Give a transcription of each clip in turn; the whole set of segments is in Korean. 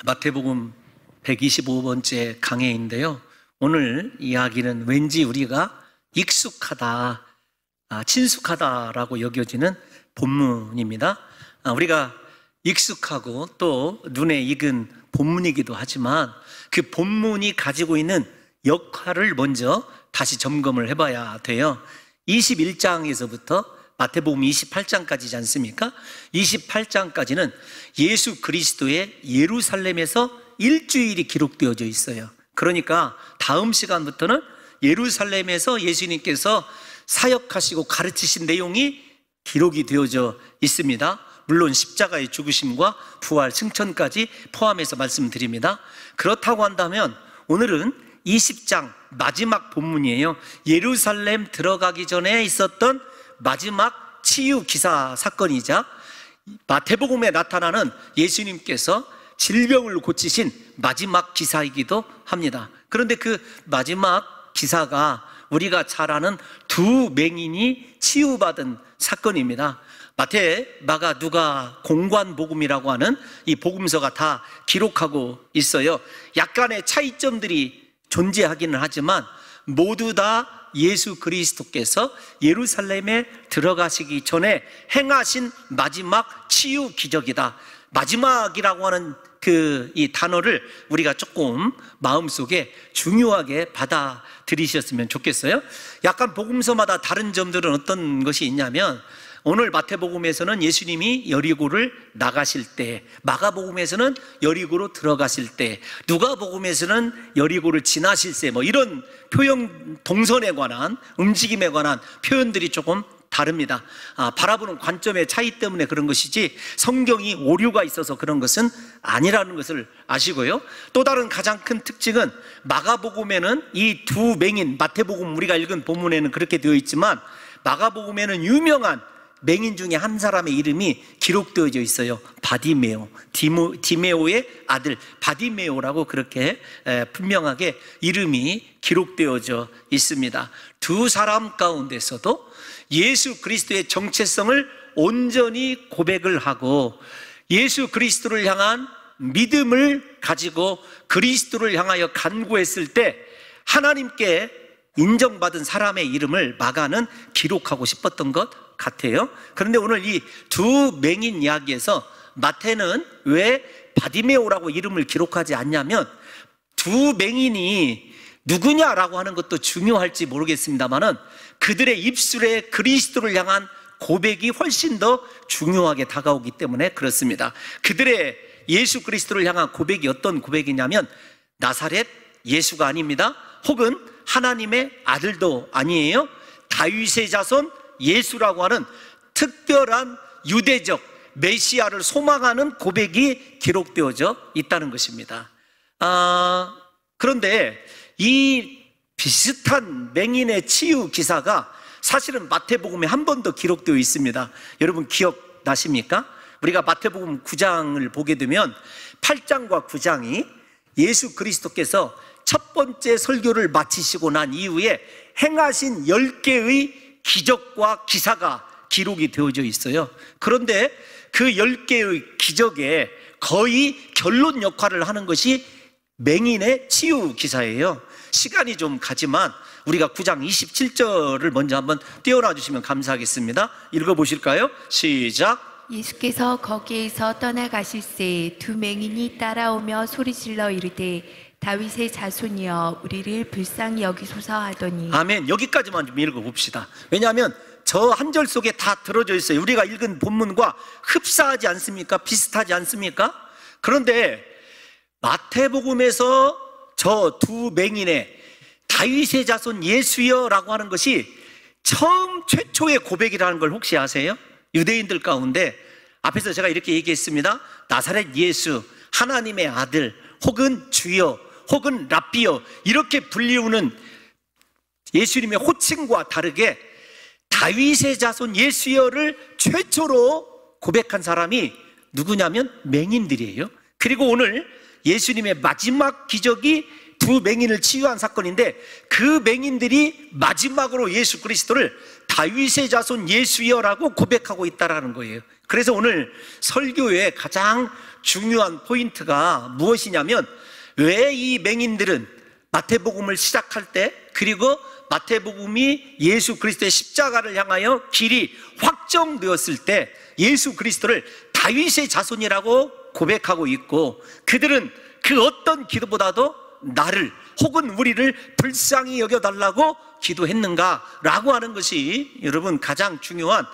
마태복음 125번째 강해인데요. 오늘 이야기는 왠지 우리가 익숙하다, 친숙하다라고 여겨지는 본문입니다. 우리가 익숙하고 또 눈에 익은 본문이기도 하지만 그 본문이 가지고 있는 역할을 먼저 다시 점검을 해봐야 돼요. 21장에서부터 마태복음 28장까지지 않습니까? 28장까지는 예수 그리스도의 예루살렘에서 일주일이 기록되어져 있어요. 그러니까 다음 시간부터는 예루살렘에서 예수님께서 사역하시고 가르치신 내용이 기록이 되어져 있습니다. 물론 십자가의 죽으심과 부활, 승천까지 포함해서 말씀드립니다. 그렇다고 한다면 오늘은 20장 마지막 본문이에요. 예루살렘 들어가기 전에 있었던 마지막 치유 기사 사건이자 마태복음에 나타나는 예수님께서 질병을 고치신 마지막 기사이기도 합니다. 그런데 그 마지막 기사가 우리가 잘 아는 두 맹인이 치유받은 사건입니다. 마태, 마가, 누가 공관복음이라고 하는 이 복음서가 다 기록하고 있어요. 약간의 차이점들이 존재하기는 하지만 모두 다 예수 그리스도께서 예루살렘에 들어가시기 전에 행하신 마지막 치유 기적이다. 마지막이라고 하는 이 단어를 우리가 조금 마음속에 중요하게 받아들이셨으면 좋겠어요. 약간 복음서마다 다른 점들은 어떤 것이 있냐면, 오늘 마태복음에서는 예수님이 여리고를 나가실 때, 마가복음에서는 여리고로 들어가실 때, 누가복음에서는 여리고를 지나실 때, 이런 표현, 동선에 관한, 움직임에 관한 표현들이 조금 다릅니다. 바라보는 관점의 차이 때문에 그런 것이지 성경이 오류가 있어서 그런 것은 아니라는 것을 아시고요. 또 다른 가장 큰 특징은 마가복음에는 이 두 맹인, 마태복음 우리가 읽은 본문에는 그렇게 되어 있지만 마가복음에는 유명한 맹인 중에 한 사람의 이름이 기록되어져 있어요. 바디메오, 디메오의 아들 바디메오라고 그렇게 분명하게 이름이 기록되어져 있습니다. 두 사람 가운데서도 예수 그리스도의 정체성을 온전히 고백을 하고 예수 그리스도를 향한 믿음을 가지고 그리스도를 향하여 간구했을 때 하나님께 인정받은 사람의 이름을 마가는 기록하고 싶었던 것 같아요. 그런데 오늘 이 두 맹인 이야기에서 마태는 왜 바디메오라고 이름을 기록하지 않냐면, 두 맹인이 누구냐라고 하는 것도 중요할지 모르겠습니다만은 그들의 입술에 그리스도를 향한 고백이 훨씬 더 중요하게 다가오기 때문에 그렇습니다. 그들의 예수 그리스도를 향한 고백이 어떤 고백이냐면, 나사렛 예수가 아닙니다. 혹은 하나님의 아들도 아니에요. 다윗의 자손 예수라고 하는 특별한 유대적 메시아를 소망하는 고백이 기록되어져 있다는 것입니다. 그런데 이 비슷한 맹인의 치유 기사가 사실은 마태복음에 한 번 더 기록되어 있습니다. 여러분 기억나십니까? 우리가 마태복음 9장을 보게 되면 8장과 9장이 예수 그리스도께서 첫 번째 설교를 마치시고 난 이후에 행하신 10개의 기적과 기사가 기록이 되어져 있어요. 그런데 그 10개의 기적에 거의 결론 역할을 하는 것이 맹인의 치유 기사예요. 시간이 좀 가지만 우리가 9장 27절을 먼저 한번 띄워놔 주시면 감사하겠습니다. 읽어보실까요? 시작. 예수께서 거기에서 떠나가실새 두 맹인이 따라오며 소리질러 이르되 다윗의 자손이여 우리를 불쌍히 여기소서 하더니. 아멘. 여기까지만 좀 읽어봅시다. 왜냐하면 저 한 절 속에 다 들어져 있어요. 우리가 읽은 본문과 흡사하지 않습니까? 비슷하지 않습니까? 그런데 마태복음에서 저 두 맹인의 다윗의 자손 예수여라고 하는 것이 최초의 고백이라는 걸 혹시 아세요? 유대인들 가운데 앞에서 제가 이렇게 얘기했습니다. 나사렛 예수, 하나님의 아들, 혹은 주여, 혹은 랍비여, 이렇게 불리우는 예수님의 호칭과 다르게 다윗의 자손 예수여를 최초로 고백한 사람이 누구냐면 맹인들이에요. 그리고 오늘 예수님의 마지막 기적이 두 맹인을 치유한 사건인데, 그 맹인들이 마지막으로 예수 그리스도를 다윗의 자손 예수여라고 고백하고 있다라는 거예요. 그래서 오늘 설교의 가장 중요한 포인트가 무엇이냐면, 왜 이 맹인들은 마태복음을 시작할 때, 그리고 마태복음이 예수 그리스도의 십자가를 향하여 길이 확정되었을 때 예수 그리스도를 다윗의 자손이라고 고백하고 있고, 그들은 그 어떤 기도보다도 나를 혹은 우리를 불쌍히 여겨달라고 기도했는가라고 하는 것이 여러분 가장 중요한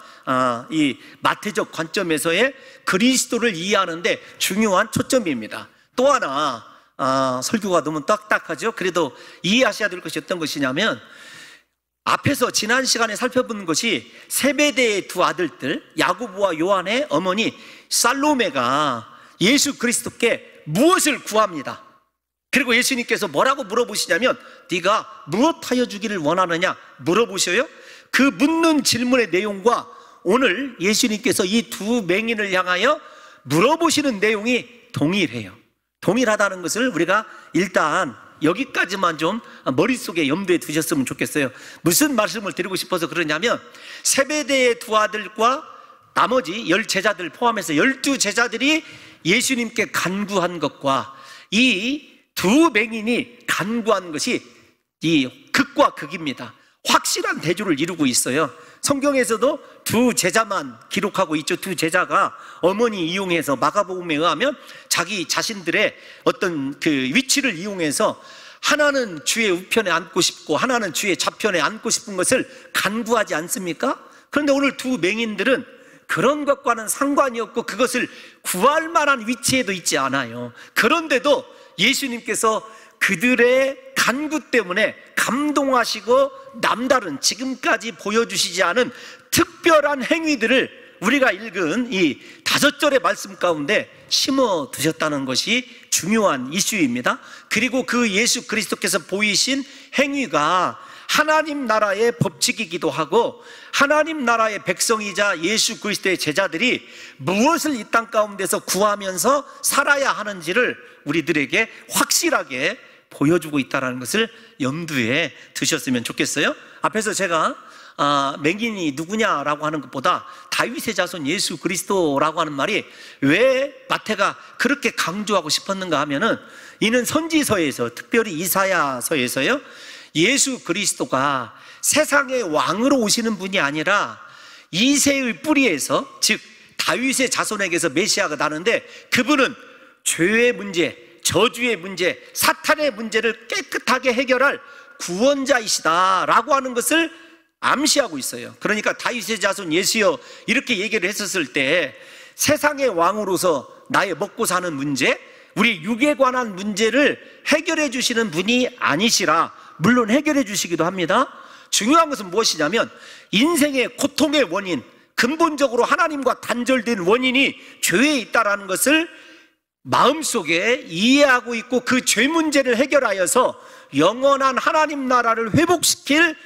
이 마태적 관점에서의 그리스도를 이해하는데 중요한 초점입니다. 또 하나 설교가 너무 딱딱하죠. 그래도 이해하셔야 될 것이 어떤 것이냐면, 앞에서 지난 시간에 살펴본 것이 세베대의 두 아들들 야고보와 요한의 어머니 살로메가 예수 그리스도께 무엇을 구합니다. 그리고 예수님께서 뭐라고 물어보시냐면, 네가 무엇하여 주기를 원하느냐 물어보셔요. 그 묻는 질문의 내용과 오늘 예수님께서 이 두 맹인을 향하여 물어보시는 내용이 동일해요. 동일하다는 것을 우리가 일단 여기까지만 좀 머릿속에 염두에 두셨으면 좋겠어요. 무슨 말씀을 드리고 싶어서 그러냐면, 세베대의 두 아들과 나머지 10 제자들 포함해서 12 제자들이 예수님께 간구한 것과 이 두 맹인이 간구한 것이 이 극과 극입니다. 확실한 대조를 이루고 있어요. 성경에서도 두 제자만 기록하고 있죠. 두 제자가 어머니 이용해서 마가복음에 의하면 자기 자신들의 어떤 그 위치를 이용해서 하나는 주의 우편에 앉고 싶고 하나는 주의 좌편에 앉고 싶은 것을 간구하지 않습니까? 그런데 오늘 두 맹인들은 그런 것과는 상관이 없고 그것을 구할 만한 위치에도 있지 않아요. 그런데도 예수님께서 그들의 간구 때문에 감동하시고 남다른, 지금까지 보여주시지 않은 특별한 행위들을 우리가 읽은 이 5절의 말씀 가운데 심어 두셨다는 것이 중요한 이슈입니다. 그리고 그 예수 그리스도께서 보이신 행위가 하나님 나라의 법칙이기도 하고, 하나님 나라의 백성이자 예수 그리스도의 제자들이 무엇을 이 땅 가운데서 구하면서 살아야 하는지를 우리들에게 확실하게 보여주고 있다는 것을 염두에 두셨으면 좋겠어요. 앞에서 제가 맹인이 누구냐라고 하는 것보다 다윗의 자손 예수 그리스도라고 하는 말이 왜 마태가 그렇게 강조하고 싶었는가 하면은, 이는 선지서에서, 특별히 이사야서에서요, 예수 그리스도가 세상의 왕으로 오시는 분이 아니라 이새의 뿌리에서, 즉 다윗의 자손에게서 메시아가 나는데, 그분은 죄의 문제, 저주의 문제, 사탄의 문제를 깨끗하게 해결할 구원자이시다라고 하는 것을 암시하고 있어요. 그러니까 다윗의 자손 예수여 이렇게 얘기를 했었을 때, 세상의 왕으로서 나의 먹고 사는 문제, 우리 육에 관한 문제를 해결해 주시는 분이 아니시라. 물론 해결해 주시기도 합니다. 중요한 것은 무엇이냐면, 인생의 고통의 원인, 근본적으로 하나님과 단절된 원인이 죄에 있다라는 것을 마음속에 이해하고 있고, 그 죄 문제를 해결하여서 영원한 하나님 나라를 회복시킬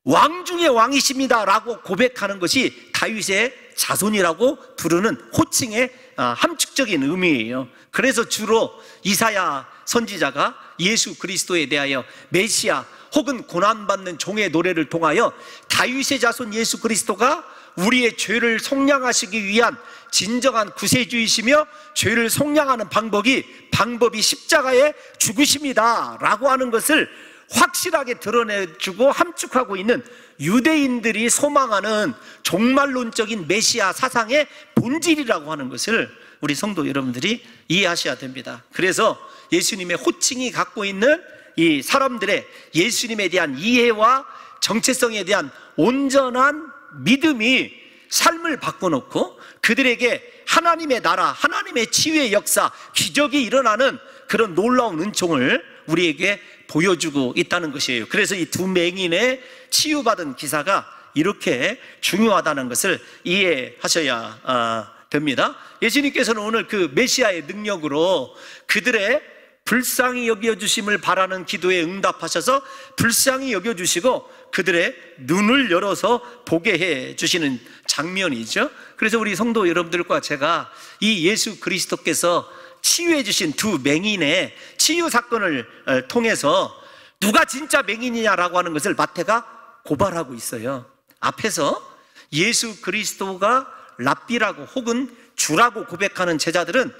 왕 중의 왕이십니다 라고 고백하는 것이 다윗의 자손이라고 부르는 호칭의 함축적인 의미예요. 그래서 주로 이사야 선지자가 예수 그리스도에 대하여 메시아 혹은 고난받는 종의 노래를 통하여 다윗의 자손 예수 그리스도가 우리의 죄를 속량하시기 위한 진정한 구세주이시며, 죄를 속량하는 방법이 십자가의 죽으심이다 라고 하는 것을 확실하게 드러내주고 함축하고 있는 유대인들이 소망하는 종말론적인 메시아 사상의 본질이라고 하는 것을 우리 성도 여러분들이 이해하셔야 됩니다. 그래서 예수님의 호칭이 갖고 있는 이 사람들의 예수님에 대한 이해와 정체성에 대한 온전한 믿음이 삶을 바꿔놓고 그들에게 하나님의 나라, 하나님의 치유의 역사, 기적이 일어나는 그런 놀라운 은총을 우리에게 보여주고 있다는 것이에요. 그래서 이 두 맹인의 치유받은 기사가 이렇게 중요하다는 것을 이해하셔야 됩니다. 예수님께서는 오늘 그 메시아의 능력으로 그들의 불쌍히 여겨주심을 바라는 기도에 응답하셔서 불쌍히 여겨주시고 그들의 눈을 열어서 보게 해주시는 장면이죠. 그래서 우리 성도 여러분들과 제가 이 예수 그리스도께서 치유해 주신 두 맹인의 치유 사건을 통해서 누가 진짜 맹인이냐라고 하는 것을 마태가 고발하고 있어요. 앞에서 예수 그리스도가 랍비라고 혹은 주라고 고백하는 제자들은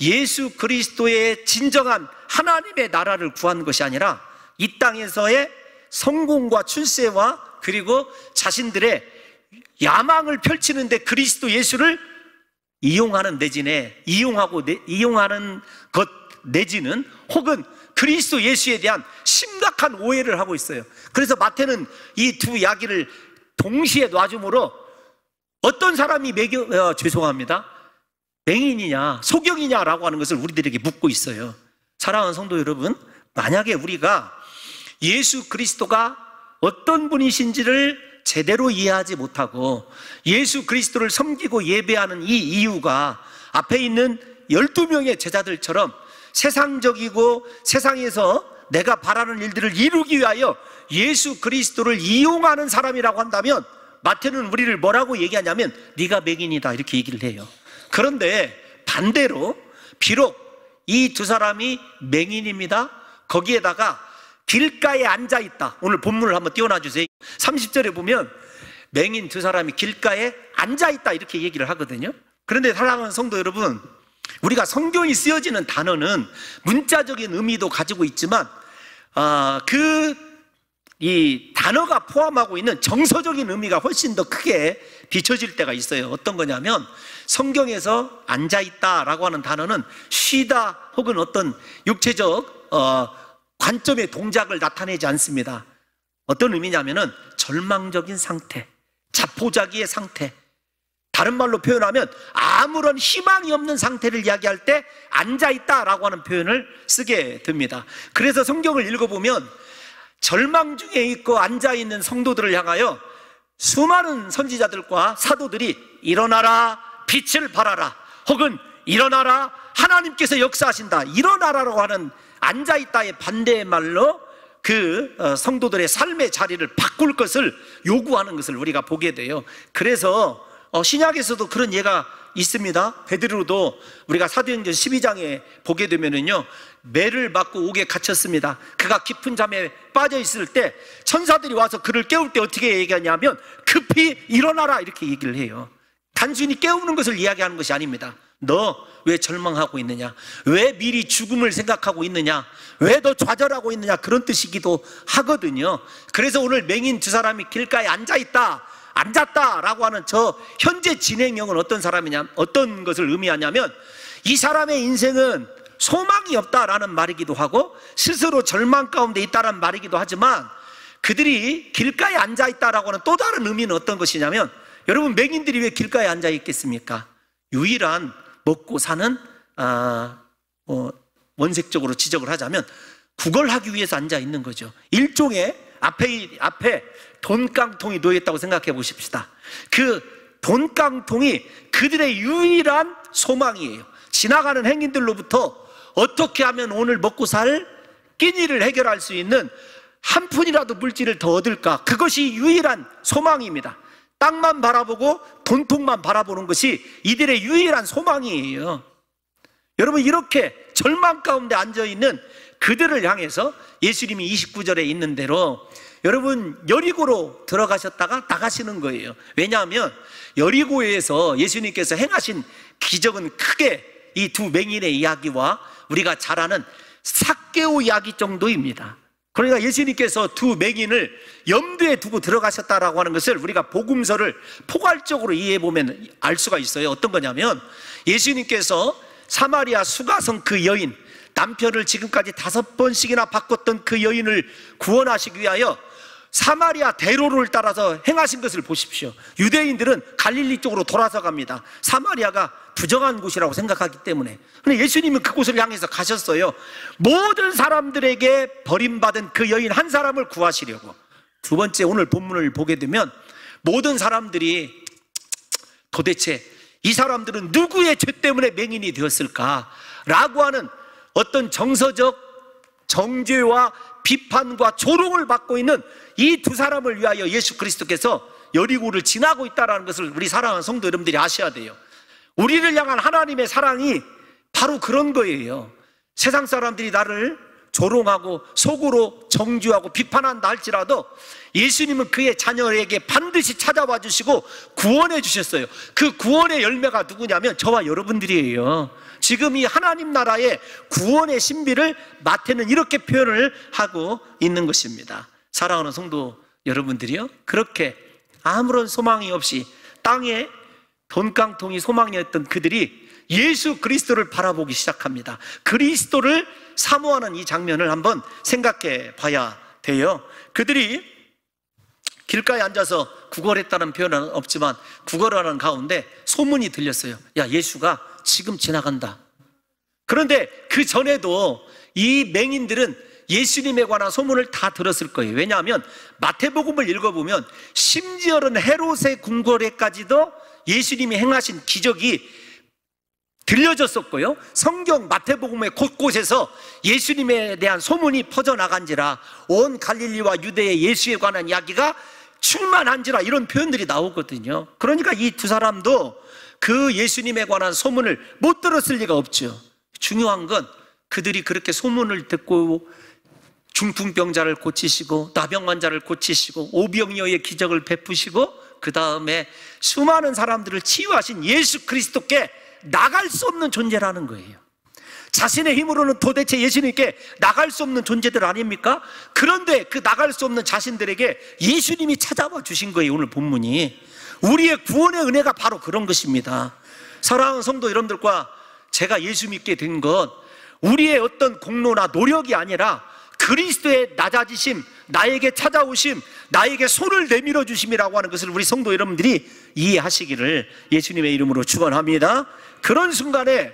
예수 그리스도의 진정한 하나님의 나라를 구한 것이 아니라 이 땅에서의 성공과 출세와 그리고 자신들의 야망을 펼치는데 그리스도 예수를 이용하는 이용하는 것 내지는 혹은 그리스도 예수에 대한 심각한 오해를 하고 있어요. 그래서 마태는 이 두 이야기를 동시에 놔줌으로 어떤 사람이 죄송합니다, 맹인이냐 소경이냐라고 하는 것을 우리들에게 묻고 있어요. 사랑하는 성도 여러분, 만약에 우리가 예수 그리스도가 어떤 분이신지를 제대로 이해하지 못하고 예수 그리스도를 섬기고 예배하는 이 이유가 앞에 있는 12명의 제자들처럼 세상적이고 세상에서 내가 바라는 일들을 이루기 위하여 예수 그리스도를 이용하는 사람이라고 한다면 마태는 우리를 뭐라고 얘기하냐면 네가 맹인이다 이렇게 얘기를 해요. 그런데 반대로 비록 이 두 사람이 맹인입니다. 거기에다가 길가에 앉아있다. 오늘 본문을 한번 띄워놔 주세요. 30절에 보면 맹인 두 사람이 길가에 앉아있다 이렇게 얘기를 하거든요. 그런데 사랑하는 성도 여러분, 우리가 성경이 쓰여지는 단어는 문자적인 의미도 가지고 있지만 이 단어가 포함하고 있는 정서적인 의미가 훨씬 더 크게 비춰질 때가 있어요. 어떤 거냐면 성경에서 앉아있다라고 하는 단어는 쉬다 혹은 어떤 육체적 관점의 동작을 나타내지 않습니다. 어떤 의미냐면은 절망적인 상태, 자포자기의 상태, 다른 말로 표현하면 아무런 희망이 없는 상태를 이야기할 때 앉아있다라고 하는 표현을 쓰게 됩니다. 그래서 성경을 읽어보면 절망 중에 있고 앉아있는 성도들을 향하여 수많은 선지자들과 사도들이 일어나라, 빛을 발하라, 혹은 일어나라, 하나님께서 역사하신다, 일어나라라고 하는 앉아있다의 반대의 말로 그 성도들의 삶의 자리를 바꿀 것을 요구하는 것을 우리가 보게 돼요. 그래서 신약에서도 그런 예가 있습니다. 베드로도 우리가 사도행전 12장에 보게 되면은요, 매를 맞고 옥에 갇혔습니다. 그가 깊은 잠에 빠져 있을 때 천사들이 와서 그를 깨울 때 어떻게 얘기하냐면 급히 일어나라 이렇게 얘기를 해요. 단순히 깨우는 것을 이야기하는 것이 아닙니다. 너 왜 절망하고 있느냐, 왜 미리 죽음을 생각하고 있느냐, 왜 너 좌절하고 있느냐, 그런 뜻이기도 하거든요. 그래서 오늘 맹인 두 사람이 길가에 앉았다라고 하는 저 현재 진행형은 어떤 것을 의미하냐면 이 사람의 인생은 소망이 없다라는 말이기도 하고 스스로 절망 가운데 있다라는 말이기도 하지만 그들이 길가에 앉아있다라고 하는 또 다른 의미는 어떤 것이냐면, 여러분 맹인들이 왜 길가에 앉아있겠습니까? 유일한 먹고 사는 원색적으로 지적을 하자면 구걸하기 위해서 앉아있는 거죠. 일종의 앞에 돈깡통이 놓여있다고 생각해 보십시다. 그 돈깡통이 그들의 유일한 소망이에요. 지나가는 행인들로부터 어떻게 하면 오늘 먹고 살 끼니를 해결할 수 있는 한 푼이라도 물질을 더 얻을까, 그것이 유일한 소망입니다. 땅만 바라보고 돈통만 바라보는 것이 이들의 유일한 소망이에요. 여러분, 이렇게 절망 가운데 앉아있는 그들을 향해서 예수님이 29절에 있는 대로 여러분 여리고로 들어가셨다가 나가시는 거예요. 왜냐하면 여리고에서 예수님께서 행하신 기적은 크게 이 두 맹인의 이야기와 우리가 잘 아는 삭개오 이야기 정도입니다. 그러니까 예수님께서 두 맹인을 염두에 두고 들어가셨다라고 하는 것을 우리가 복음서를 포괄적으로 이해해보면 알 수가 있어요. 어떤 거냐면 예수님께서 사마리아 수가성 그 여인, 남편을 지금까지 5번씩이나 바꿨던 그 여인을 구원하시기 위하여 사마리아 대로를 따라서 행하신 것을 보십시오. 유대인들은 갈릴리 쪽으로 돌아서 갑니다. 사마리아가 부정한 곳이라고 생각하기 때문에. 그런데 예수님은 그곳을 향해서 가셨어요. 모든 사람들에게 버림받은 그 여인 한 사람을 구하시려고. 두 번째, 오늘 본문을 보게 되면 모든 사람들이 도대체 이 사람들은 누구의 죄 때문에 맹인이 되었을까 라고 하는 어떤 정서적 정죄와 비판과 조롱을 받고 있는 이 두 사람을 위하여 예수 그리스도께서 여리고를 지나고 있다는 것을 우리 사랑하는 성도 여러분들이 아셔야 돼요. 우리를 향한 하나님의 사랑이 바로 그런 거예요. 세상 사람들이 나를 조롱하고 속으로 정죄하고 비판한다 할지라도 예수님은 그의 자녀에게 반드시 찾아와 주시고 구원해 주셨어요. 그 구원의 열매가 누구냐면 저와 여러분들이에요. 지금 이 하나님 나라의 구원의 신비를 마태는 이렇게 표현을 하고 있는 것입니다. 사랑하는 성도 여러분들이요, 그렇게 아무런 소망이 없이 땅에 돈깡통이 소망이었던 그들이 예수 그리스도를 바라보기 시작합니다. 그리스도를 사모하는 이 장면을 한번 생각해 봐야 돼요. 그들이 길가에 앉아서 구걸했다는 표현은 없지만 구걸하는 가운데 소문이 들렸어요. 야, 예수가 지금 지나간다. 그런데 그 전에도 이 맹인들은 예수님에 관한 소문을 다 들었을 거예요. 왜냐하면 마태복음을 읽어보면 심지어는 헤롯의 궁궐에까지도 예수님이 행하신 기적이 들려졌었고요, 성경 마태복음의 곳곳에서 예수님에 대한 소문이 퍼져나간지라 온 갈릴리와 유대의 예수에 관한 이야기가 충만한지라 이런 표현들이 나오거든요. 그러니까 이 두 사람도 그 예수님에 관한 소문을 못 들었을 리가 없죠. 중요한 건 그들이 그렇게 소문을 듣고 중풍병자를 고치시고 나병 환자를 고치시고 오병이어의 기적을 베푸시고 그 다음에 수많은 사람들을 치유하신 예수 그리스도께 나갈 수 없는 존재라는 거예요. 자신의 힘으로는 도대체 예수님께 나갈 수 없는 존재들 아닙니까? 그런데 그 나갈 수 없는 자신들에게 예수님이 찾아와 주신 거예요. 오늘 본문이 우리의 구원의 은혜가 바로 그런 것입니다. 사랑하는 성도 여러분들과 제가 예수 믿게 된 건 우리의 어떤 공로나 노력이 아니라 그리스도의 낮아지심, 나에게 찾아오심, 나에게 손을 내밀어 주심이라고 하는 것을 우리 성도 여러분들이 이해하시기를 예수님의 이름으로 축원합니다. 그런 순간에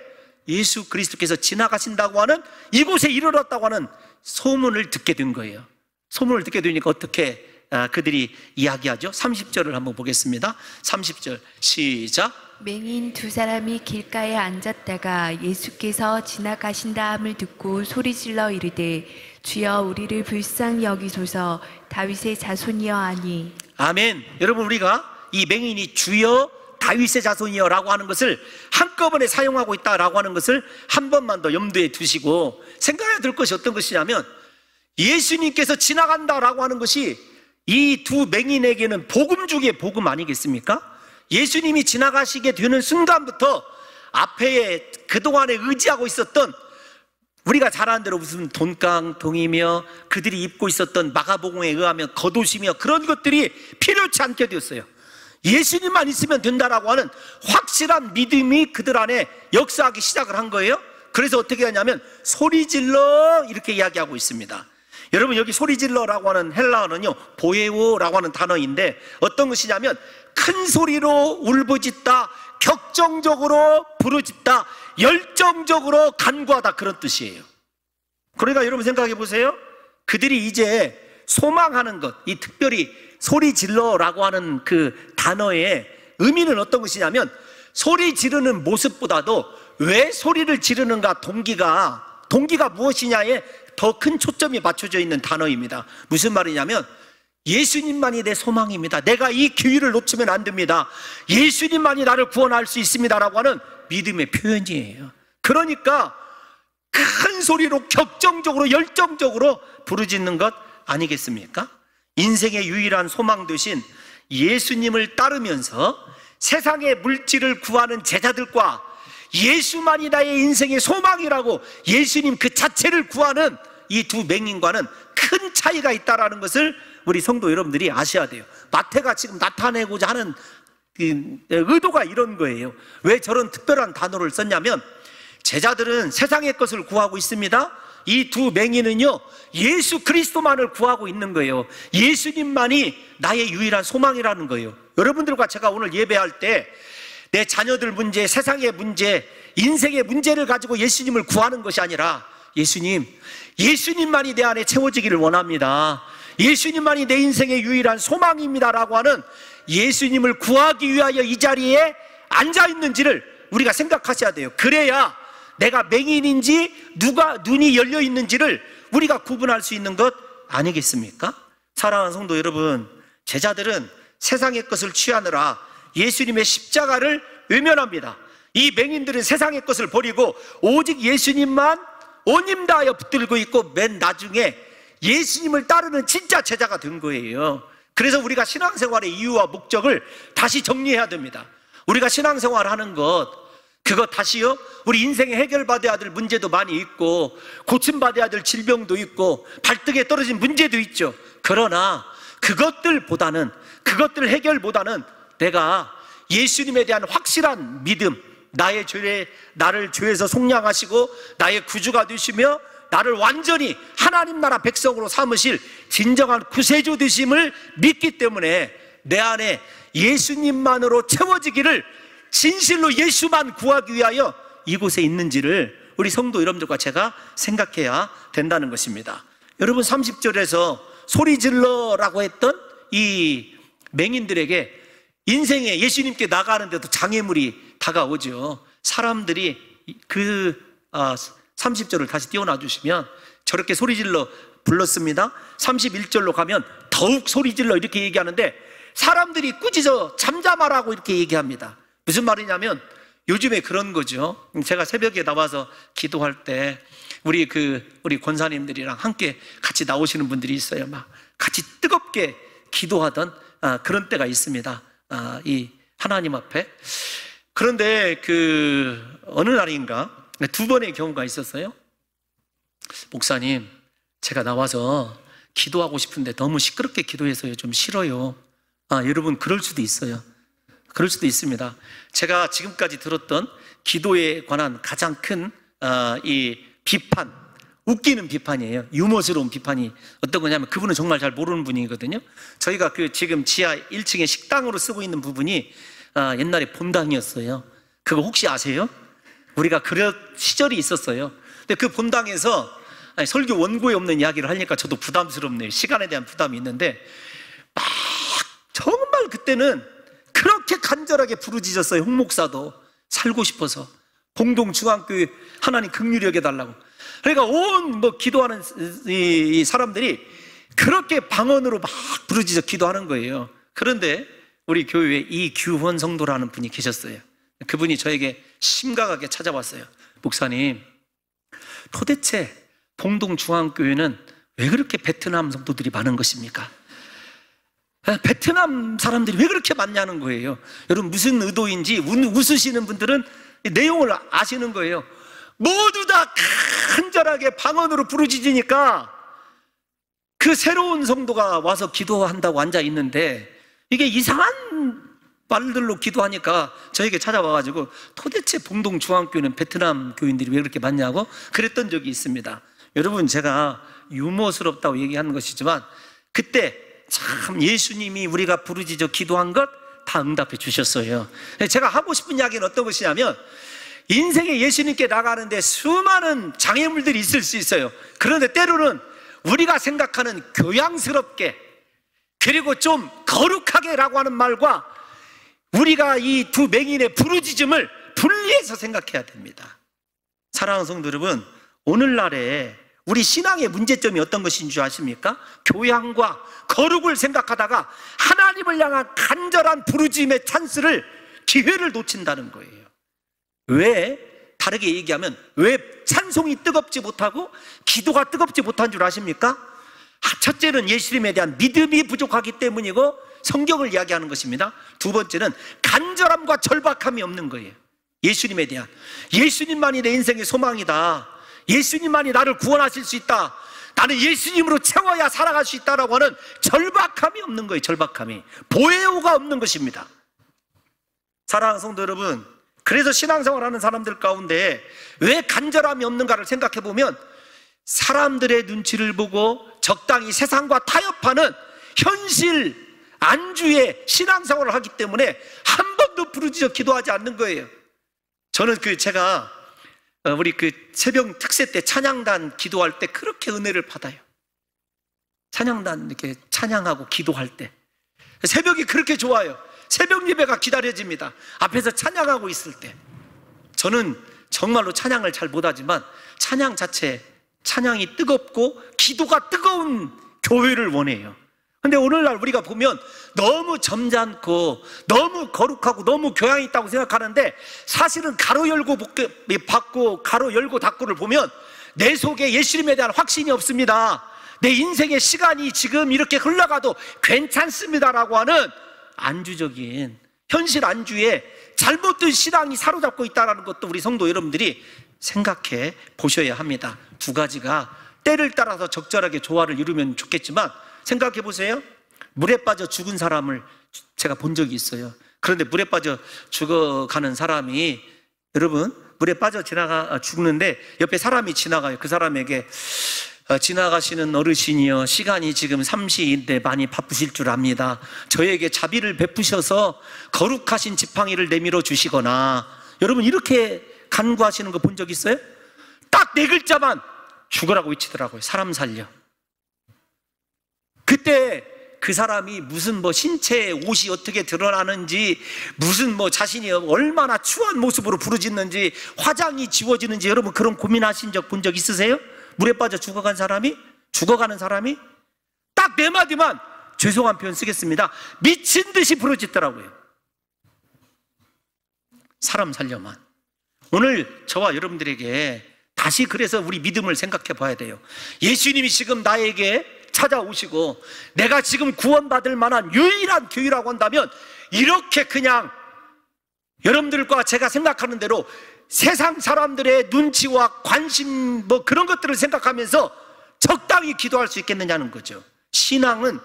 예수 그리스도께서 지나가신다고 하는, 이곳에 이르렀다고 하는 소문을 듣게 된 거예요. 소문을 듣게 되니까 어떻게 그들이 이야기하죠? 30절을 한번 보겠습니다. 30절 시작. 맹인 두 사람이 길가에 앉았다가 예수께서 지나가신다함을 듣고 소리질러 이르되 주여 우리를 불쌍히 여기소서 다윗의 자손이여 하니. 아멘. 여러분, 우리가 이 맹인이 주여 다윗의 자손이여 라고 하는 것을 한꺼번에 사용하고 있다라고 하는 것을 한 번만 더 염두에 두시고 생각해야 될 것이 어떤 것이냐면, 예수님께서 지나간다라고 하는 것이 이 두 맹인에게는 복음 중에 복음 아니겠습니까? 예수님이 지나가시게 되는 순간부터 앞에 그동안에 의지하고 있었던, 우리가 잘 아는 대로 무슨 돈깡통이며 그들이 입고 있었던 마가복음에 의하면 겉옷이며 그런 것들이 필요치 않게 되었어요. 예수님만 있으면 된다라고 하는 확실한 믿음이 그들 안에 역사하기 시작을 한 거예요. 그래서 어떻게 하냐면 소리질러 이렇게 이야기하고 있습니다. 여러분, 여기 소리질러라고 하는 헬라어는요 보에오라고 하는 단어인데 어떤 것이냐면 큰 소리로 울부짖다, 격정적으로 부르짖다, 열정적으로 간구하다, 그런 뜻이에요. 그러니까 여러분 생각해 보세요. 그들이 이제 소망하는 것, 이 특별히 소리질러라고 하는 그 단어의 의미는 어떤 것이냐면 소리 지르는 모습보다도 왜 소리를 지르는가 동기가 무엇이냐에 더 큰 초점이 맞춰져 있는 단어입니다. 무슨 말이냐면 예수님만이 내 소망입니다. 내가 이 기회를 놓치면 안 됩니다. 예수님만이 나를 구원할 수 있습니다라고 하는 믿음의 표현이에요. 그러니까 큰 소리로 격정적으로 열정적으로 부르짖는 것 아니겠습니까? 인생의 유일한 소망 되신 예수님을 따르면서 세상의 물질을 구하는 제자들과 예수만이 나의 인생의 소망이라고 예수님 그 자체를 구하는 이 두 맹인과는 큰 차이가 있다는 것을 우리 성도 여러분들이 아셔야 돼요. 마태가 지금 나타내고자 하는 의도가 이런 거예요. 왜 저런 특별한 단어를 썼냐면 제자들은 세상의 것을 구하고 있습니다. 이 두 맹인은요 예수 그리스도만을 구하고 있는 거예요. 예수님만이 나의 유일한 소망이라는 거예요. 여러분들과 제가 오늘 예배할 때 내 자녀들 문제, 세상의 문제, 인생의 문제를 가지고 예수님을 구하는 것이 아니라 예수님만이 내 안에 채워지기를 원합니다. 예수님만이 내 인생의 유일한 소망입니다라고 하는 예수님을 구하기 위하여 이 자리에 앉아 있는지를 우리가 생각하셔야 돼요. 그래야 내가 맹인인지 누가 눈이 열려 있는지를 우리가 구분할 수 있는 것 아니겠습니까? 사랑하는 성도 여러분, 제자들은 세상의 것을 취하느라 예수님의 십자가를 외면합니다. 이 맹인들은 세상의 것을 버리고 오직 예수님만 온 힘 다하여 붙들고 있고 맨 나중에 예수님을 따르는 진짜 제자가 된 거예요. 그래서 우리가 신앙생활의 이유와 목적을 다시 정리해야 됩니다. 우리가 신앙생활 하는 것, 그거 다시요, 우리 인생에 해결받아야 될 문제도 많이 있고 고침받아야 될 질병도 있고 발등에 떨어진 문제도 있죠. 그러나 그것들 해결보다는 내가 예수님에 대한 확실한 믿음, 나를 죄에서 속량하시고 나의 구주가 되시며 나를 완전히 하나님 나라 백성으로 삼으실 진정한 구세주 되심을 믿기 때문에 내 안에 예수님만으로 채워지기를, 진실로 예수만 구하기 위하여 이곳에 있는지를 우리 성도 여러분들과 제가 생각해야 된다는 것입니다. 여러분, 30절에서 소리 질러라고 했던 이 맹인들에게 인생에 예수님께 나가는데도 장애물이 다가오죠. 사람들이 30절을 다시 띄워놔 주시면 저렇게 소리질러 불렀습니다. 31절로 가면 더욱 소리질러 이렇게 얘기하는데 사람들이 꾸짖어 잠잠하라고 이렇게 얘기합니다. 무슨 말이냐면 요즘에 그런 거죠. 제가 새벽에 나와서 기도할 때 우리 권사님들이랑 함께 같이 나오시는 분들이 있어요. 막 같이 뜨겁게 기도하던 그런 때가 있습니다. 이 하나님 앞에. 그런데 어느 날인가 두 번의 경우가 있었어요. 목사님, 제가 나와서 기도하고 싶은데 너무 시끄럽게 기도해서 좀 싫어요. 여러분, 그럴 수도 있어요. 그럴 수도 있습니다. 제가 지금까지 들었던 기도에 관한 가장 큰 이 비판, 웃기는 비판이에요. 유머스러운 비판이 어떤 거냐면, 그분은 정말 잘 모르는 분이거든요. 저희가 지금 지하 1층에 식당으로 쓰고 있는 부분이 옛날에 본당이었어요. 그거 혹시 아세요? 우리가 그런 시절이 있었어요. 근데 그 본당에서 설교 원고에 없는 이야기를 하니까 저도 부담스럽네요. 시간에 대한 부담이 있는데 막 정말 그때는 그렇게 간절하게 부르짖었어요. 홍 목사도 살고 싶어서 공동중앙교회 하나님 긍휼히 여겨달라고. 그러니까 온 기도하는 이 사람들이 그렇게 방언으로 막 부르짖어 기도하는 거예요. 그런데 우리 교회에 이규헌 성도라는 분이 계셨어요. 그분이 저에게 심각하게 찾아왔어요. 목사님, 도대체 봉동중앙교회는 왜 그렇게 베트남 성도들이 많은 것입니까? 베트남 사람들이 왜 그렇게 많냐는 거예요. 여러분, 무슨 의도인지 웃으시는 분들은 내용을 아시는 거예요. 모두 다 간절하게 방언으로 부르짖으니까 그 새로운 성도가 와서 기도한다고 앉아 있는데 이게 이상한 말들로 기도하니까 저에게 찾아와가지고 도대체 봉동중앙교회는 베트남 교인들이 왜 그렇게 많냐고 그랬던 적이 있습니다. 여러분, 제가 유머스럽다고 얘기하는 것이지만 그때 참 예수님이 우리가 부르짖어 기도한 것 다 응답해 주셨어요. 제가 하고 싶은 이야기는 어떤 것이냐면, 인생에 예수님께 나가는데 수많은 장애물들이 있을 수 있어요. 그런데 때로는 우리가 생각하는 교양스럽게 그리고 좀 거룩하게 라고 하는 말과 우리가 이 두 맹인의 부르짖음을 분리해서 생각해야 됩니다. 사랑하는 성도 여러분, 오늘날에 우리 신앙의 문제점이 어떤 것인 줄 아십니까? 교양과 거룩을 생각하다가 하나님을 향한 간절한 부르짖음의 찬스를, 기회를 놓친다는 거예요. 왜? 다르게 얘기하면 왜 찬송이 뜨겁지 못하고 기도가 뜨겁지 못한 줄 아십니까? 첫째는 예수님에 대한 믿음이 부족하기 때문이고 성경을 이야기하는 것입니다. 두 번째는 간절함과 절박함이 없는 거예요. 예수님에 대한, 예수님만이 내 인생의 소망이다, 예수님만이 나를 구원하실 수 있다, 나는 예수님으로 채워야 살아갈 수 있다라고 하는 절박함이 없는 거예요. 절박함이, 보혜우가 없는 것입니다. 사랑하는 성도 여러분, 그래서 신앙생활하는 사람들 가운데 왜 간절함이 없는가를 생각해 보면 사람들의 눈치를 보고 적당히 세상과 타협하는 현실 안주의 신앙생활을 하기 때문에 한 번도 부르짖어 기도하지 않는 거예요. 저는 제가 우리 새벽 특세 때 찬양단 기도할 때 그렇게 은혜를 받아요. 찬양단 이렇게 찬양하고 기도할 때 새벽이 그렇게 좋아요. 새벽 예배가 기다려집니다. 앞에서 찬양하고 있을 때. 저는 정말로 찬양을 잘 못하지만 찬양 자체, 찬양이 뜨겁고 기도가 뜨거운 교회를 원해요. 근데 오늘날 우리가 보면 너무 점잖고 너무 거룩하고 너무 교양이 있다고 생각하는데 사실은 가로 열고 받고 가로 열고 닫고를 보면 내 속에 예수님에 대한 확신이 없습니다, 내 인생의 시간이 지금 이렇게 흘러가도 괜찮습니다라고 하는 안주적인 현실 안주에 잘못된 신앙이 사로잡고 있다는 것도 우리 성도 여러분들이 생각해 보셔야 합니다. 두 가지가 때를 따라서 적절하게 조화를 이루면 좋겠지만, 생각해 보세요. 물에 빠져 죽은 사람을 제가 본 적이 있어요. 그런데 물에 빠져 죽어가는 사람이, 여러분, 물에 빠져 죽는데 옆에 사람이 지나가요. 그 사람에게 지나가시는 어르신이여, 시간이 지금 3시인데 많이 바쁘실 줄 압니다. 저에게 자비를 베푸셔서 거룩하신 지팡이를 내밀어 주시거나, 여러분 이렇게 간구하시는 거 본 적 있어요? 딱 네 글자만 죽으라고 외치더라고요. 사람 살려. 그때 그 사람이 무슨 신체의 옷이 어떻게 드러나는지, 무슨 자신이 얼마나 추한 모습으로 부르짖는지, 화장이 지워지는지, 여러분 그런 고민하신 적 본 적 있으세요? 물에 빠져 죽어가는 사람이 딱 네 마디만, 죄송한 표현 쓰겠습니다, 미친 듯이 부르짖더라고요. 사람 살려만. 오늘 저와 여러분들에게 다시 그래서 우리 믿음을 생각해 봐야 돼요. 예수님이 지금 나에게 찾아오시고 내가 지금 구원받을 만한 유일한 교회라고 한다면, 이렇게 그냥 여러분들과 제가 생각하는 대로 세상 사람들의 눈치와 관심 그런 것들을 생각하면서 적당히 기도할 수 있겠느냐는 거죠. 신앙은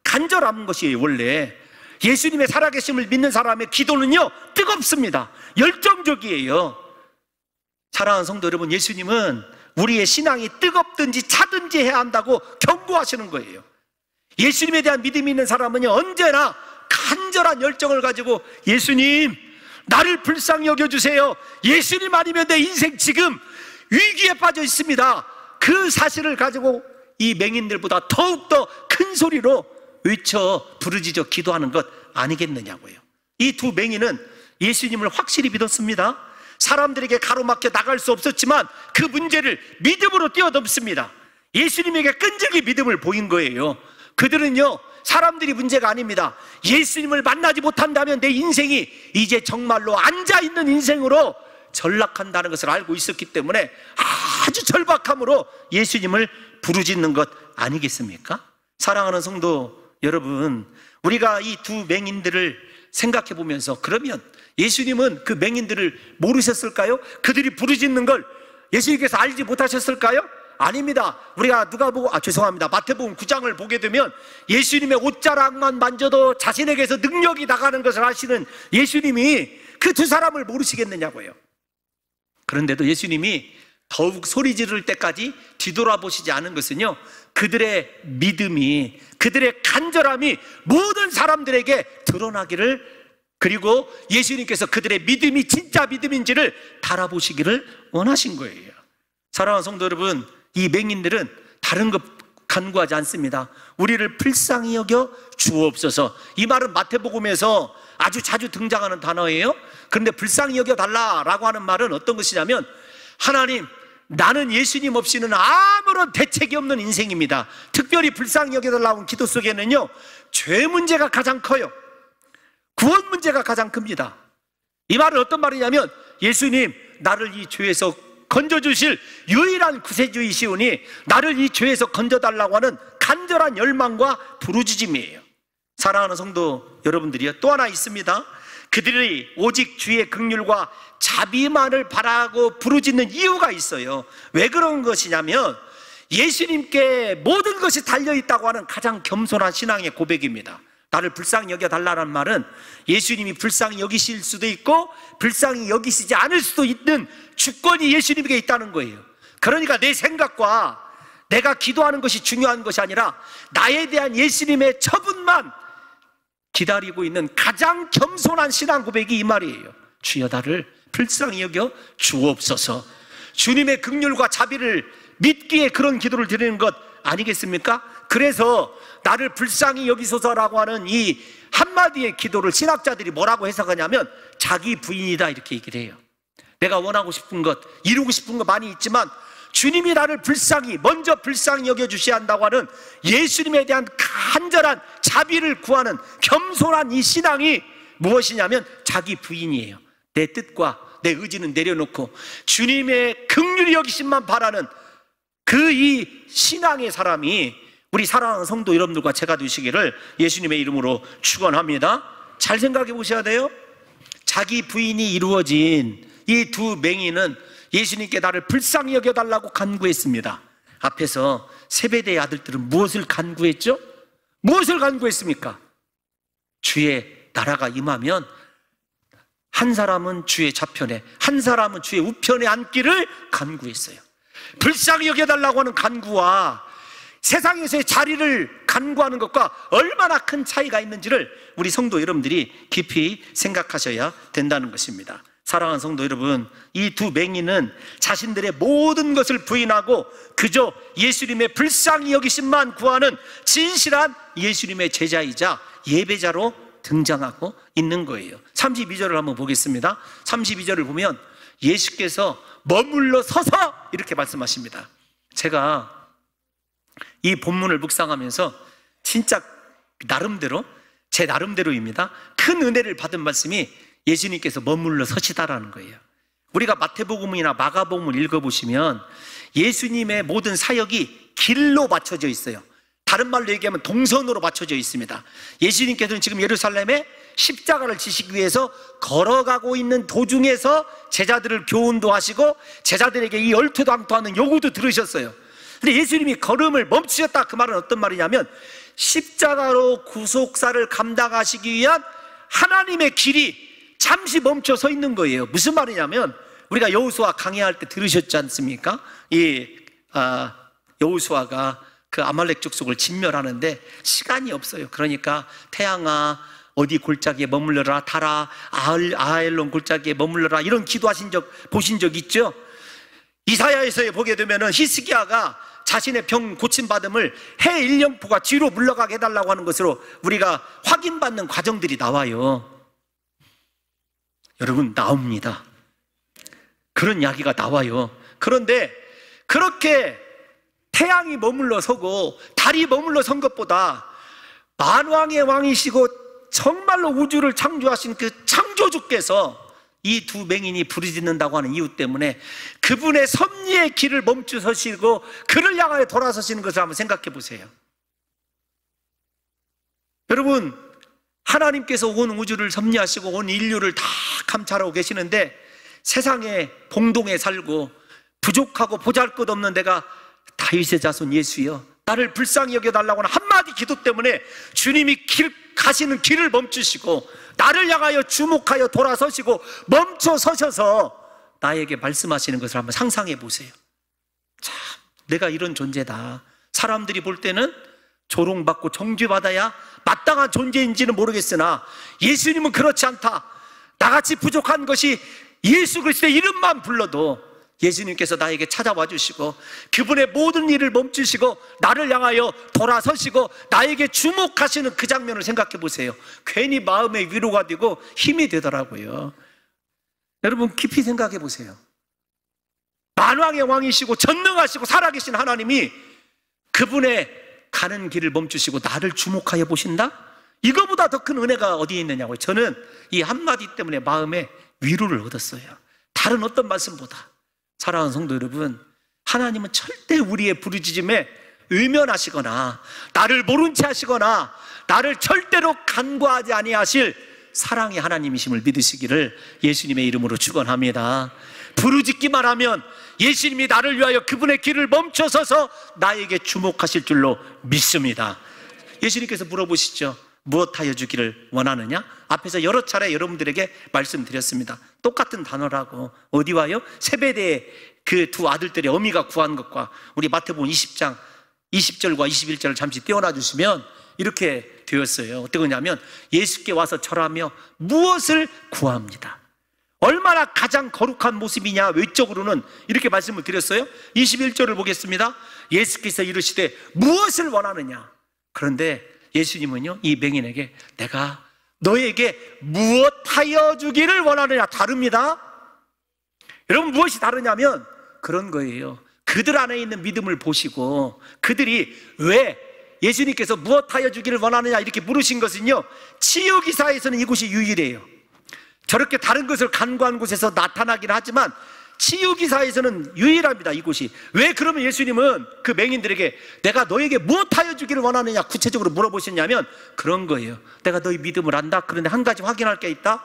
간절한 것이에요. 원래 예수님의 살아계심을 믿는 사람의 기도는요, 뜨겁습니다. 열정적이에요. 사랑하는 성도 여러분, 예수님은 우리의 신앙이 뜨겁든지 차든지 해야 한다고 경고하시는 거예요. 예수님에 대한 믿음이 있는 사람은요, 언제나 간절한 열정을 가지고 예수님, 나를 불쌍히 여겨주세요, 예수님 아니면 내 인생 지금 위기에 빠져 있습니다, 그 사실을 가지고 이 맹인들보다 더욱더 큰 소리로 외쳐 부르짖어 기도하는 것 아니겠느냐고요. 이 두 맹인은 예수님을 확실히 믿었습니다. 사람들에게 가로막혀 나갈 수 없었지만 그 문제를 믿음으로 뛰어넘습니다. 예수님에게 끈질기 믿음을 보인 거예요. 그들은요, 사람들이 문제가 아닙니다. 예수님을 만나지 못한다면 내 인생이 이제 정말로 앉아있는 인생으로 전락한다는 것을 알고 있었기 때문에 아주 절박함으로 예수님을 부르짖는 것 아니겠습니까? 사랑하는 성도 여러분, 우리가 이 두 맹인들을 생각해 보면서, 그러면 예수님은 그 맹인들을 모르셨을까요? 그들이 부르짖는 걸 예수님께서 알지 못하셨을까요? 아닙니다. 우리가 마태복음 9장을 보게 되면 예수님의 옷자락만 만져도 자신에게서 능력이 나가는 것을 아시는 예수님이 그 두 사람을 모르시겠느냐고요. 그런데도 예수님이 더욱 소리 지를 때까지 뒤돌아보시지 않은 것은요, 그들의 믿음이, 그들의 간절함이 모든 사람들에게 드러나기를, 그리고 예수님께서 그들의 믿음이 진짜 믿음인지를 달아보시기를 원하신 거예요. 사랑하는 성도 여러분, 이 맹인들은 다른 것 간구하지 않습니다. 우리를 불쌍히 여겨 주옵소서. 이 말은 마태복음에서 아주 자주 등장하는 단어예요. 그런데 불쌍히 여겨 달라라고 하는 말은 어떤 것이냐면, 하나님, 나는 예수님 없이는 아무런 대책이 없는 인생입니다. 특별히 불쌍히 여겨달라고 기도 속에는요, 죄 문제가 가장 커요. 구원 문제가 가장 큽니다. 이 말은 어떤 말이냐면, 예수님, 나를 이 죄에서 건져주실 유일한 구세주이시오니 나를 이 죄에서 건져달라고 하는 간절한 열망과 부르짖음이에요. 사랑하는 성도 여러분들이요, 또 하나 있습니다. 그들이 오직 주의 긍휼과 자비만을 바라고 부르짖는 이유가 있어요. 왜 그런 것이냐면, 예수님께 모든 것이 달려있다고 하는 가장 겸손한 신앙의 고백입니다. 나를 불쌍히 여겨달라는 말은 예수님이 불쌍히 여기실 수도 있고 불쌍히 여기시지 않을 수도 있는 주권이 예수님에게 있다는 거예요. 그러니까 내 생각과 내가 기도하는 것이 중요한 것이 아니라 나에 대한 예수님의 처분만 기다리고 있는 가장 겸손한 신앙 고백이 이 말이에요. 주여, 나를 불쌍히 여겨 주옵소서. 주님의 긍휼과 자비를 믿기에 그런 기도를 드리는 것 아니겠습니까? 그래서 나를 불쌍히 여기소서라고 하는 이 한마디의 기도를 신학자들이 뭐라고 해석하냐면 자기 부인이다, 이렇게 얘기를 해요. 내가 원하고 싶은 것, 이루고 싶은 것 많이 있지만 주님이 나를 먼저 불쌍히 여겨주셔야 한다고 하는 예수님에 대한 간절한 자비를 구하는 겸손한 이 신앙이 무엇이냐면 자기 부인이에요. 내 뜻과 내 의지는 내려놓고 주님의 긍휼히 여기심만 바라는 그 이 신앙의 사람이 우리 사랑하는 성도 여러분들과 제가 되시기를 예수님의 이름으로 축원합니다. 잘 생각해 보셔야 돼요. 자기 부인이 이루어진 이 두 맹인은 예수님께 나를 불쌍히 여겨달라고 간구했습니다. 앞에서 세베대의 아들들은 무엇을 간구했죠? 무엇을 간구했습니까? 주의 나라가 임하면 한 사람은 주의 좌편에, 한 사람은 주의 우편에 앉기를 간구했어요. 불쌍히 여겨달라고 하는 간구와 세상에서의 자리를 간구하는 것과 얼마나 큰 차이가 있는지를 우리 성도 여러분들이 깊이 생각하셔야 된다는 것입니다. 사랑하는 성도 여러분, 이 두 맹인은 자신들의 모든 것을 부인하고 그저 예수님의 불쌍히 여기심만 구하는 진실한 예수님의 제자이자 예배자로 등장하고 있는 거예요. 32절을 한번 보겠습니다. 32절을 보면 예수께서 머물러 서서 이렇게 말씀하십니다. 제가 이 본문을 묵상하면서 진짜 나름대로, 제 나름대로입니다, 큰 은혜를 받은 말씀이 예수님께서 머물러 서시다라는 거예요. 우리가 마태복음이나 마가복음을 읽어보시면 예수님의 모든 사역이 길로 맞춰져 있어요. 다른 말로 얘기하면 동선으로 맞춰져 있습니다. 예수님께서는 지금 예루살렘에 십자가를 지시기 위해서 걸어가고 있는 도중에서 제자들을 교훈도 하시고 제자들에게 이 얼토당토하는 요구도 들으셨어요. 근데 예수님이 걸음을 멈추셨다, 그 말은 어떤 말이냐면 십자가로 구속사를 감당하시기 위한 하나님의 길이 잠시 멈춰 서 있는 거예요. 무슨 말이냐면 우리가 여호수아 강해할 때 들으셨지 않습니까? 여호수아가 그 아말렉 족속을 진멸하는데 시간이 없어요. 그러니까 태양아 어디 골짜기에 머물러라, 달아 아엘론 골짜기에 머물러라, 이런 기도하신 적 보신 적 있죠? 이사야에서 보게 되면은 히스기야가 자신의 병 고침받음을 해 일령포가 뒤로 물러가게 해달라고 하는 것으로 우리가 확인받는 과정들이 나와요. 여러분, 나옵니다. 그런 이야기가 나와요. 그런데 그렇게 태양이 머물러 서고 달이 머물러 선 것보다 만왕의 왕이시고 정말로 우주를 창조하신 그 창조주께서 이 두 맹인이 부르짖는다고 하는 이유 때문에 그분의 섭리의 길을 멈추 서시고 그를 향하여 돌아서시는 것을 한번 생각해 보세요. 여러분, 하나님께서 온 우주를 섭리하시고 온 인류를 다 감찰하고 계시는데 세상에 봉동에 살고 부족하고 보잘것없는 내가 다윗의 자손 예수여 나를 불쌍히 여겨달라고 하는 한마디 기도 때문에 주님이 가시는 길을 멈추시고 나를 향하여 주목하여 돌아서시고 멈춰 서셔서 나에게 말씀하시는 것을 한번 상상해 보세요. 참, 내가 이런 존재다. 사람들이 볼 때는 조롱받고 정죄받아야 마땅한 존재인지는 모르겠으나 예수님은 그렇지 않다. 나같이 부족한 것이 예수 그리스도의 이름만 불러도 예수님께서 나에게 찾아와 주시고 그분의 모든 일을 멈추시고 나를 향하여 돌아서시고 나에게 주목하시는 그 장면을 생각해 보세요. 괜히 마음에 위로가 되고 힘이 되더라고요. 여러분, 깊이 생각해 보세요. 만왕의 왕이시고 전능하시고 살아계신 하나님이 그분의 가는 길을 멈추시고 나를 주목하여 보신다? 이거보다 더 큰 은혜가 어디에 있느냐고요. 저는 이 한마디 때문에 마음에 위로를 얻었어요. 다른 어떤 말씀보다. 사랑하는 성도 여러분, 하나님은 절대 우리의 부르짖음에 의면하시거나 나를 모른 채 하시거나 나를 절대로 간과하지 아니하실 사랑의 하나님이심을 믿으시기를 예수님의 이름으로 축원합니다. 부르짖기만 하면 예수님이 나를 위하여 그분의 길을 멈춰서서 나에게 주목하실 줄로 믿습니다. 예수님께서 물어보시죠. 무엇하여 주기를 원하느냐? 앞에서 여러 차례 여러분들에게 말씀드렸습니다. 똑같은 단어라고. 어디와요? 세베대의 그 두 아들들의 어미가 구한 것과 우리 마태복음 20장 20절과 21절을 잠시 떼어놔 주시면 이렇게 되었어요. 어떤 거냐면 예수께 와서 절하며 무엇을 구합니다. 얼마나 가장 거룩한 모습이냐. 외적으로는 이렇게 말씀을 드렸어요. 21절을 보겠습니다. 예수께서 이르시되 무엇을 원하느냐. 그런데 예수님은요, 이 맹인에게 내가 너에게 무엇하여 주기를 원하느냐. 다릅니다. 여러분, 무엇이 다르냐면 그런 거예요. 그들 안에 있는 믿음을 보시고 그들이 왜 예수님께서 무엇하여 주기를 원하느냐 이렇게 물으신 것은요, 치유기사에서는 이곳이 유일해요. 저렇게 다른 것을 간구한 곳에서 나타나긴 하지만 치유기사에서는 유일합니다, 이곳이. 왜 그러면 예수님은 그 맹인들에게 내가 너에게 무엇하여 주기를 원하느냐 구체적으로 물어보셨냐면 그런 거예요. 내가 너희 믿음을 안다. 그런데 한 가지 확인할 게 있다.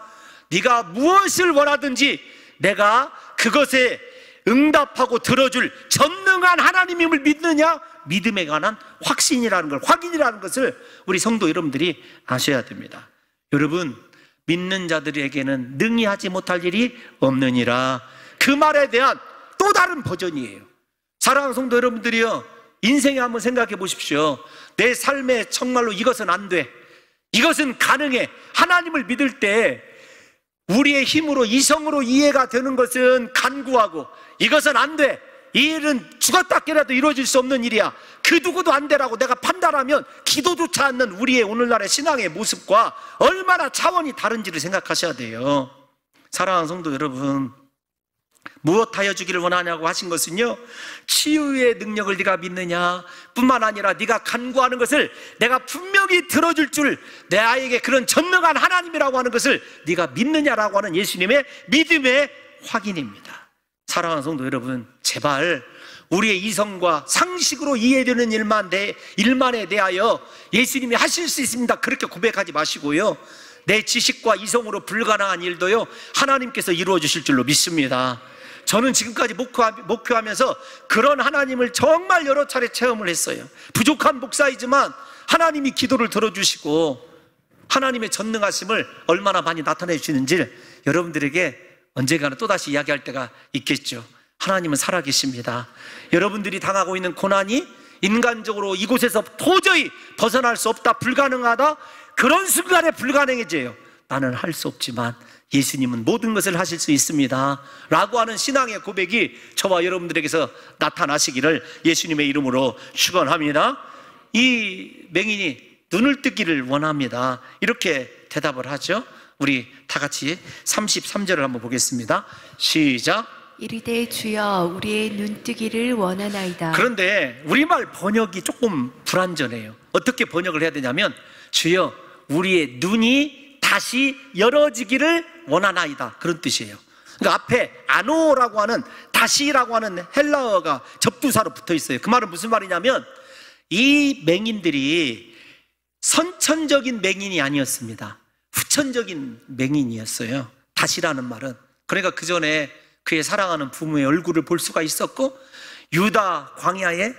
네가 무엇을 원하든지 내가 그것에 응답하고 들어줄 전능한 하나님임을 믿느냐? 믿음에 관한 확신이라는 걸, 확인이라는 것을 우리 성도 여러분들이 아셔야 됩니다. 여러분, 믿는 자들에게는 능히 하지 못할 일이 없느니라. 그 말에 대한 또 다른 버전이에요. 사랑하는 성도 여러분들이요, 인생에 한번 생각해 보십시오. 내 삶에 정말로 이것은 안 돼, 이것은 가능해, 하나님을 믿을 때 우리의 힘으로, 이성으로 이해가 되는 것은 간구하고, 이것은 안 돼, 이 일은 죽었다 깨라도 이루어질 수 없는 일이야, 그 누구도 안 되라고 내가 판단하면 기도조차 않는 우리의 오늘날의 신앙의 모습과 얼마나 차원이 다른지를 생각하셔야 돼요. 사랑하는 성도 여러분, 무엇하여 주기를 원하냐고 하신 것은요, 치유의 능력을 네가 믿느냐 뿐만 아니라 네가 간구하는 것을 내가 분명히 들어줄 줄, 내 아이에게 그런 전능한 하나님이라고 하는 것을 네가 믿느냐라고 하는 예수님의 믿음의 확인입니다. 사랑하는 성도 여러분, 제발 우리의 이성과 상식으로 이해되는 일만에 대하여 예수님이 하실 수 있습니다, 그렇게 고백하지 마시고요, 내 지식과 이성으로 불가능한 일도요 하나님께서 이루어 주실 줄로 믿습니다. 저는 지금까지 목표하면서 그런 하나님을 정말 여러 차례 체험을 했어요. 부족한 목사이지만 하나님이 기도를 들어주시고 하나님의 전능하심을 얼마나 많이 나타내 주시는지 여러분들에게 언젠가는 또다시 이야기할 때가 있겠죠. 하나님은 살아계십니다. 여러분들이 당하고 있는 고난이 인간적으로 이곳에서 도저히 벗어날 수 없다, 불가능하다, 그런 순간에 불가능해져요. 나는 할 수 없지만 예수님은 모든 것을 하실 수 있습니다 라고 하는 신앙의 고백이 저와 여러분들에게서 나타나시기를 예수님의 이름으로 축원합니다. 이 맹인이 눈을 뜨기를 원합니다, 이렇게 대답을 하죠. 우리 다 같이 33절을 한번 보겠습니다. 시작. 이르되 주여 우리의 눈뜨기를 원하나이다. 그런데 우리말 번역이 조금 불완전해요. 어떻게 번역을 해야 되냐면 주여 우리의 눈이 다시 열어지기를 원하나이다, 그런 뜻이에요. 그러니까 앞에 아노라고 하는, 다시라고 하는 헬라어가 접두사로 붙어 있어요. 그 말은 무슨 말이냐면 이 맹인들이 선천적인 맹인이 아니었습니다. 후천적인 맹인이었어요. 다시라는 말은. 그러니까 그 전에 그의 사랑하는 부모의 얼굴을 볼 수가 있었고, 유다 광야에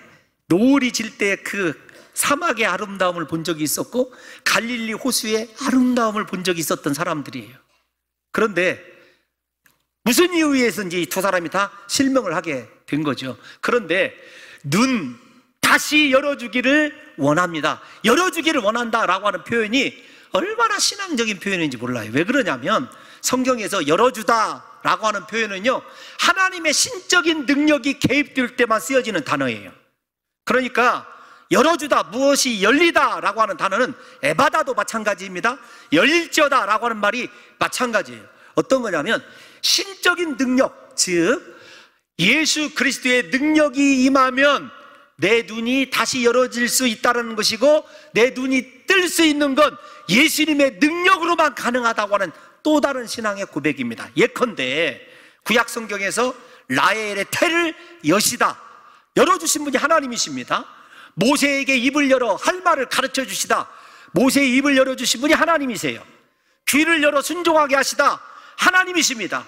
노을이 질 때 그 사막의 아름다움을 본 적이 있었고, 갈릴리 호수의 아름다움을 본 적이 있었던 사람들이에요. 그런데 무슨 이유에서인지 이 두 사람이 다 실명을 하게 된 거죠. 그런데 눈 다시 열어주기를 원합니다, 열어주기를 원한다라고 하는 표현이 얼마나 신앙적인 표현인지 몰라요. 왜 그러냐면 성경에서 열어주다라고 하는 표현은요 하나님의 신적인 능력이 개입될 때만 쓰여지는 단어예요. 그러니까 열어주다, 무엇이 열리다 라고 하는 단어는 에바다도 마찬가지입니다. 열릴지어다 라고 하는 말이 마찬가지예요. 어떤 거냐면 신적인 능력, 즉 예수 그리스도의 능력이 임하면 내 눈이 다시 열어질 수 있다는 것이고, 내 눈이 뜰 수 있는 건 예수님의 능력으로만 가능하다고 하는 또 다른 신앙의 고백입니다. 예컨대 구약 성경에서 라헬의 태를 여시다, 열어주신 분이 하나님이십니다. 모세에게 입을 열어 할 말을 가르쳐 주시다, 모세의 입을 열어주신 분이 하나님이세요. 귀를 열어 순종하게 하시다, 하나님이십니다.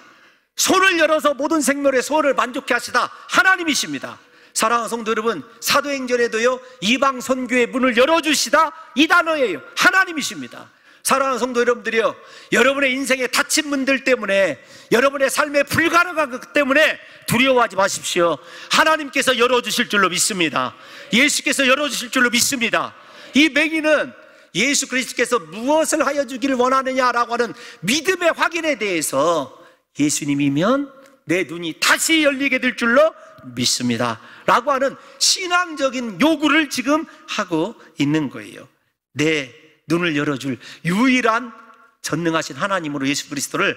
손을 열어서 모든 생물의 소원을 만족케 하시다, 하나님이십니다. 사랑하는 성도 여러분, 사도행전에도요 이방 선교의 문을 열어주시다, 이 단어예요. 하나님이십니다. 사랑하는 성도 여러분들이요, 여러분의 인생의 닫힌 문들 때문에, 여러분의 삶에 불가능한 것 때문에 두려워하지 마십시오. 하나님께서 열어주실 줄로 믿습니다. 예수께서 열어주실 줄로 믿습니다. 이 맹인은 예수 그리스도께서 무엇을 하여 주기를 원하느냐라고 하는 믿음의 확인에 대해서 예수님이면 내 눈이 다시 열리게 될 줄로 믿습니다 라고 하는 신앙적인 요구를 지금 하고 있는 거예요. 내 눈을 열어줄 유일한 전능하신 하나님으로 예수 그리스도를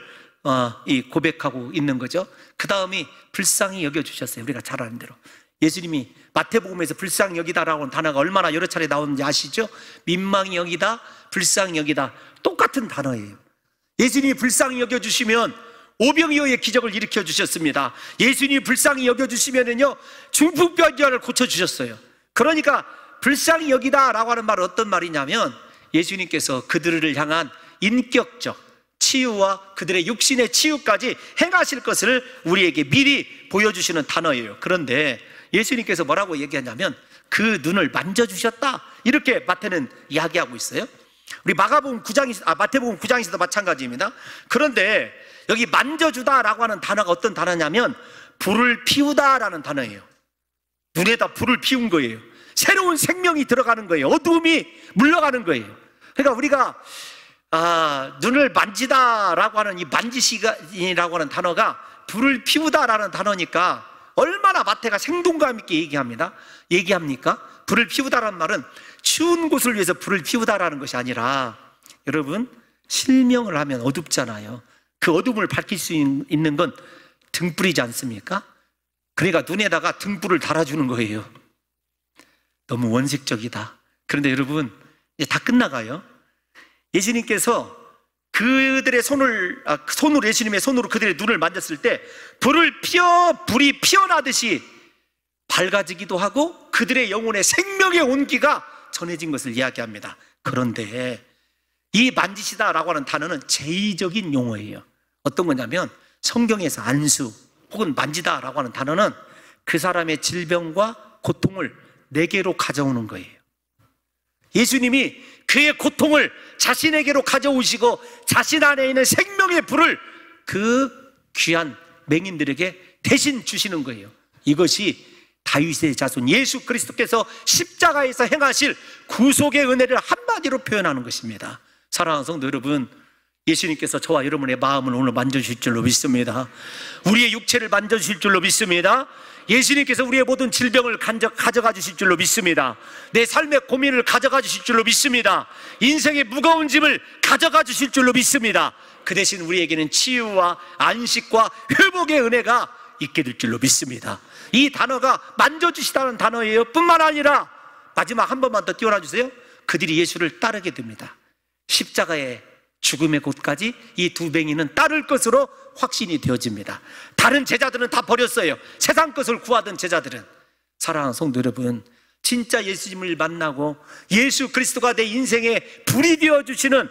고백하고 있는 거죠. 그 다음이 불쌍히 여겨주셨어요. 우리가 잘 아는 대로 예수님이 마태복음에서 불쌍히 여기다라고 하는 단어가 얼마나 여러 차례 나오는지 아시죠? 민망히 여기다, 불쌍히 여기다, 똑같은 단어예요. 예수님이 불쌍히 여겨주시면 오병이어의 기적을 일으켜 주셨습니다. 예수님이 불쌍히 여겨주시면은요, 중풍병자를 고쳐주셨어요. 그러니까 불쌍히 여기다라고 하는 말은 어떤 말이냐면, 예수님께서 그들을 향한 인격적 치유와 그들의 육신의 치유까지 행하실 것을 우리에게 미리 보여주시는 단어예요. 그런데 예수님께서 뭐라고 얘기하냐면, 그 눈을 만져주셨다, 이렇게 마태는 이야기하고 있어요. 우리 마태복음 9장에서도 마찬가지입니다. 그런데 여기 만져주다라고 하는 단어가 어떤 단어냐면, 불을 피우다라는 단어예요. 눈에다 불을 피운 거예요. 새로운 생명이 들어가는 거예요. 어두움이 물러가는 거예요. 그러니까 우리가 눈을 만지다라고 하는 이 만지시라고 하는 단어가 불을 피우다라는 단어니까 얼마나 마태가 생동감 있게 얘기합니까? 불을 피우다라는 말은 추운 곳을 위해서 불을 피우다라는 것이 아니라, 여러분, 실명을 하면 어둡잖아요. 그 어둠을 밝힐 수 있는 건 등불이지 않습니까? 그러니까 눈에다가 등불을 달아주는 거예요. 너무 원색적이다. 그런데 여러분, 이제 다 끝나가요. 예수님께서 그들의 손으로 예수님의 손으로 그들의 눈을 만졌을 때 불이 피어나듯이 밝아지기도 하고 그들의 영혼의 생명의 온기가 전해진 것을 이야기합니다. 그런데 이 만지시다라고 하는 단어는 제의적인 용어예요. 어떤 거냐면, 성경에서 안수 혹은 만지다라고 하는 단어는 그 사람의 질병과 고통을 내게로 가져오는 거예요. 예수님이 그의 고통을 자신에게로 가져오시고 자신 안에 있는 생명의 불을 그 귀한 맹인들에게 대신 주시는 거예요. 이것이 다윗의 자손 예수 그리스도께서 십자가에서 행하실 구속의 은혜를 한마디로 표현하는 것입니다. 사랑하는 성도 여러분, 예수님께서 저와 여러분의 마음을 오늘 만져주실 줄로 믿습니다. 우리의 육체를 만져주실 줄로 믿습니다. 예수님께서 우리의 모든 질병을 가져가 주실 줄로 믿습니다. 내 삶의 고민을 가져가 주실 줄로 믿습니다. 인생의 무거운 짐을 가져가 주실 줄로 믿습니다. 그 대신 우리에게는 치유와 안식과 회복의 은혜가 있게 될 줄로 믿습니다. 이 단어가 만져주시다는 단어예요. 뿐만 아니라 마지막 한 번만 더 띄워놔 주세요. 그들이 예수를 따르게 됩니다. 십자가의 죽음의 곳까지 이 두 맹인은 따를 것으로 확신이 되어집니다. 다른 제자들은 다 버렸어요. 세상 것을 구하던 제자들은. 사랑하는 성도 여러분, 진짜 예수님을 만나고 예수 그리스도가 내 인생의 불이 되어주시는,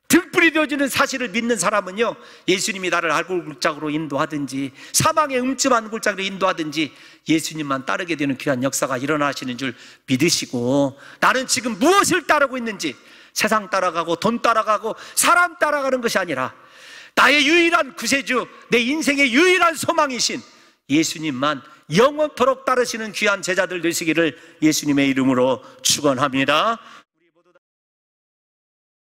등불이 되어주는 사실을 믿는 사람은요, 예수님이 나를 알골 굴짝으로 인도하든지 사망의 음침한 골짜기로 인도하든지 예수님만 따르게 되는 귀한 역사가 일어나시는 줄 믿으시고, 나는 지금 무엇을 따르고 있는지, 세상 따라가고 돈 따라가고 사람 따라가는 것이 아니라 나의 유일한 구세주, 내 인생의 유일한 소망이신 예수님만 영원토록 따르시는 귀한 제자들 되시기를 예수님의 이름으로 축원합니다.